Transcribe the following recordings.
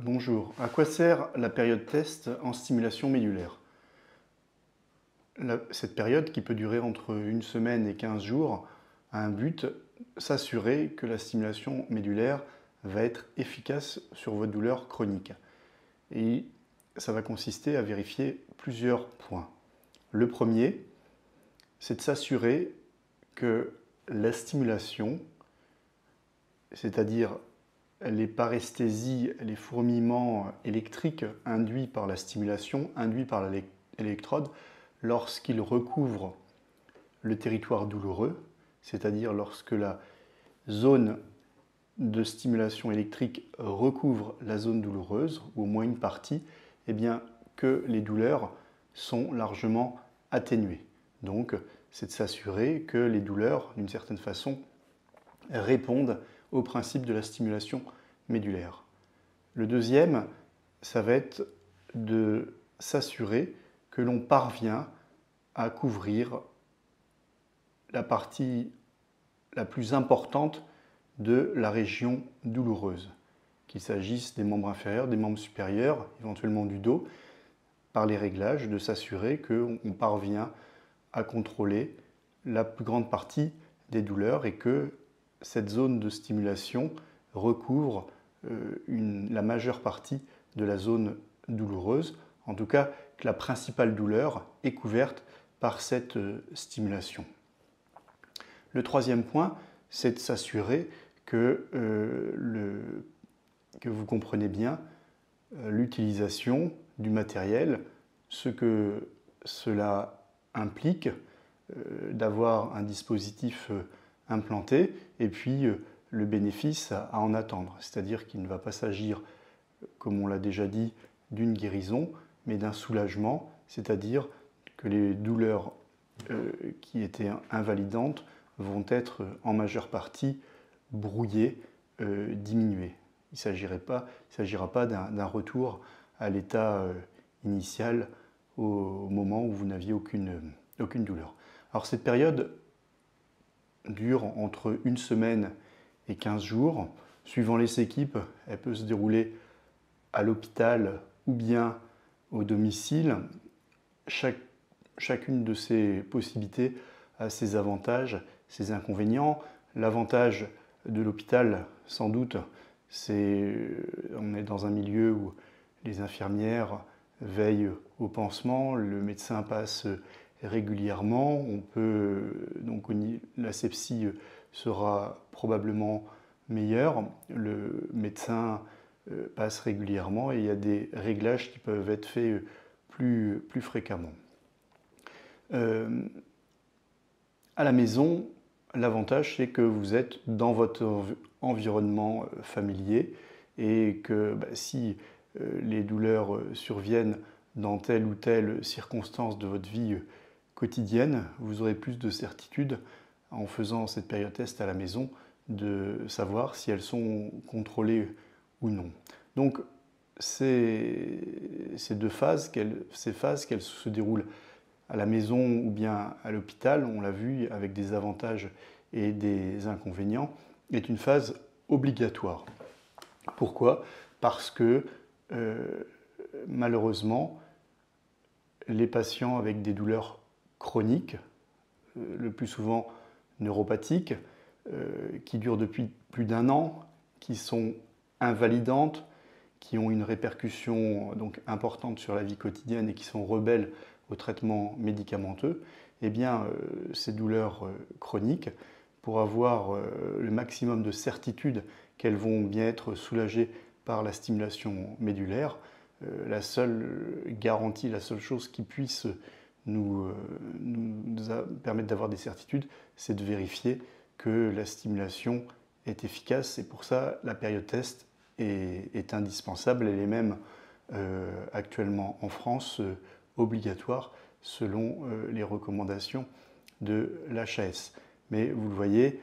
Bonjour, à quoi sert la période test en stimulation médulaire? Cette période, qui peut durer entre une semaine et 15 jours, a un but: s'assurer que la stimulation médulaire va être efficace sur votre douleur chronique. Et ça va consister à vérifier plusieurs points. Le premier, c'est de s'assurer que la stimulation, c'est-à-dire les paresthésies, les fourmillements électriques induits par la stimulation, induits par l'électrode, lorsqu'ils recouvrent le territoire douloureux, c'est-à-dire lorsque la zone de stimulation électrique recouvre la zone douloureuse, ou au moins une partie, eh bien que les douleurs sont largement atténuées. Donc, c'est de s'assurer que les douleurs, d'une certaine façon, répondent au principe de la stimulation médulaire. Le deuxième, ça va être de s'assurer que l'on parvient à couvrir la partie la plus importante de la région douloureuse, qu'il s'agisse des membres inférieurs, des membres supérieurs, éventuellement du dos, par les réglages, de s'assurer qu'on parvient à contrôler la plus grande partie des douleurs et que cette zone de stimulation recouvre la majeure partie de la zone douloureuse, en tout cas que la principale douleur est couverte par cette stimulation. Le troisième point, c'est de s'assurer que vous comprenez bien l'utilisation du matériel, ce que cela implique d'avoir un dispositif implanté et puis le bénéfice à en attendre. C'est-à-dire qu'il ne va pas s'agir, comme on l'a déjà dit, d'une guérison, mais d'un soulagement, c'est-à-dire que les douleurs qui étaient invalidantes vont être en majeure partie brouillées, diminuées. Il ne s'agira pas d'un retour à l'état initial au moment où vous n'aviez aucune douleur. Alors cette période dure entre une semaine et 15 jours. Suivant les équipes, elle peut se dérouler à l'hôpital ou bien au domicile. Chacune de ces possibilités a ses avantages, ses inconvénients. L'avantage de l'hôpital, sans doute, c'est on est dans un milieu où les infirmières veillent au pansement, le médecin passe régulièrement, donc l'asepsie sera probablement meilleure, le médecin passe régulièrement et il y a des réglages qui peuvent être faits plus fréquemment. À la maison, l'avantage c'est que vous êtes dans votre environnement familier et que si les douleurs surviennent dans telle ou telle circonstance de votre vie quotidienne, vous aurez plus de certitude en faisant cette période test à la maison de savoir si elles sont contrôlées ou non. Donc ces phases, qu'elles se déroulent à la maison ou bien à l'hôpital, on l'a vu avec des avantages et des inconvénients, est une phase obligatoire. Pourquoi? Parce que malheureusement, les patients avec des douleurs chroniques, le plus souvent neuropathiques, qui durent depuis plus d'un an, qui sont invalidantes, qui ont une répercussion donc importante sur la vie quotidienne et qui sont rebelles au traitement médicamenteux, eh bien, ces douleurs chroniques, pour avoir le maximum de certitude qu'elles vont bien être soulagées par la stimulation médulaire, la seule garantie, la seule chose qui puisse nous permettre d'avoir des certitudes, c'est de vérifier que la stimulation est efficace. Et pour ça, la période test est indispensable. Elle est même actuellement en France obligatoire selon les recommandations de l'HAS. Mais vous le voyez,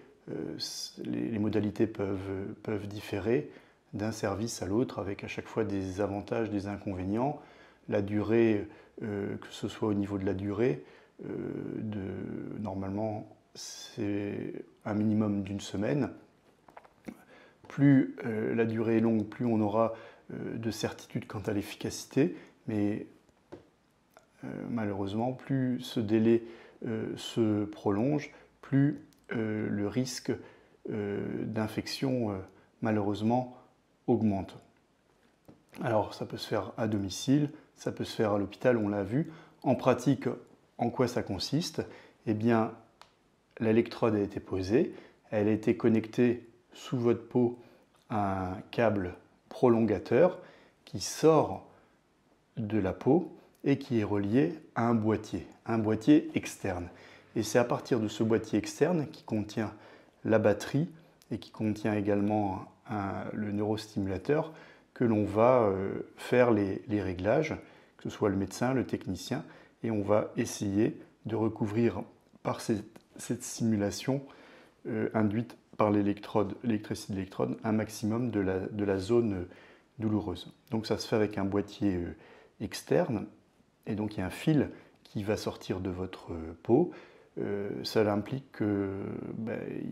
les modalités peuvent différer d'un service à l'autre avec à chaque fois des avantages, des inconvénients. La durée, que ce soit au niveau de la durée, normalement c'est un minimum d'une semaine. Plus la durée est longue, plus on aura de certitude quant à l'efficacité, mais malheureusement, plus ce délai se prolonge, plus le risque d'infection, malheureusement, augmente. Alors, ça peut se faire à domicile, ça peut se faire à l'hôpital, on l'a vu. En pratique, en quoi ça consiste? Eh bien, l'électrode a été posée, elle a été connectée sous votre peau à un câble prolongateur qui sort de la peau et qui est relié à un boîtier externe. Et c'est à partir de ce boîtier externe qui contient la batterie et qui contient également le neurostimulateur que l'on va faire les réglages, que ce soit le médecin, le technicien, et on va essayer de recouvrir par cette stimulation induite par l'électricité de l'électrode un maximum de la zone douloureuse. Donc ça se fait avec un boîtier externe, et donc il y a un fil qui va sortir de votre peau. Ça implique que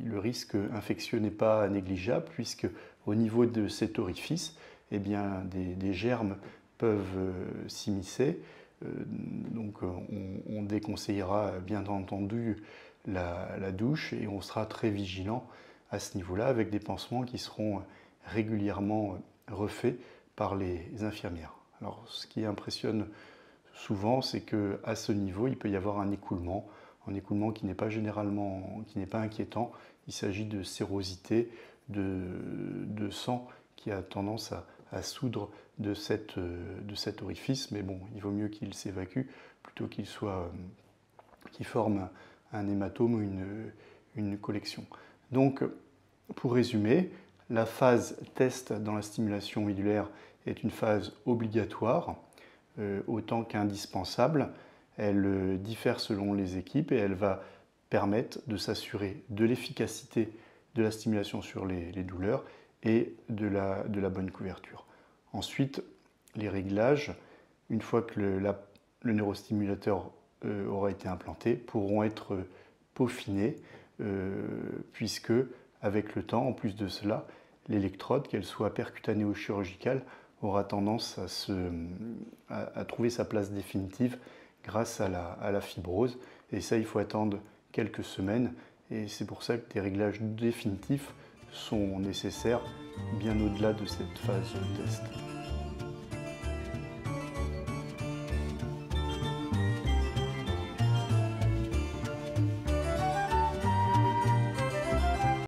le risque infectieux n'est pas négligeable, puisque au niveau de cet orifice, eh bien, des germes peuvent s'immiscer. Donc on déconseillera bien entendu la douche, et on sera très vigilant à ce niveau-là, avec des pansements qui seront régulièrement refaits par les infirmières. Alors, ce qui impressionne souvent, c'est qu'à ce niveau, il peut y avoir un écoulement qui n'est pas inquiétant. Il s'agit de sérosité, de sang qui a tendance à soudre de cet orifice, mais bon, il vaut mieux qu'il s'évacue plutôt qu'il forme un hématome ou une collection. Donc, pour résumer, la phase test dans la stimulation médulaire est une phase obligatoire, autant qu'indispensable. Elle diffère selon les équipes et elle va permettre de s'assurer de l'efficacité de la stimulation sur les douleurs et de la bonne couverture. Ensuite, les réglages, une fois que le neurostimulateur aura été implanté, pourront être peaufinés, puisque avec le temps, en plus de cela, l'électrode, qu'elle soit percutanée ou chirurgicale, aura tendance à trouver sa place définitive grâce à la fibrose. Et ça, il faut attendre quelques semaines. Et c'est pour ça que des réglages définitifs sont nécessaires bien au-delà de cette phase test.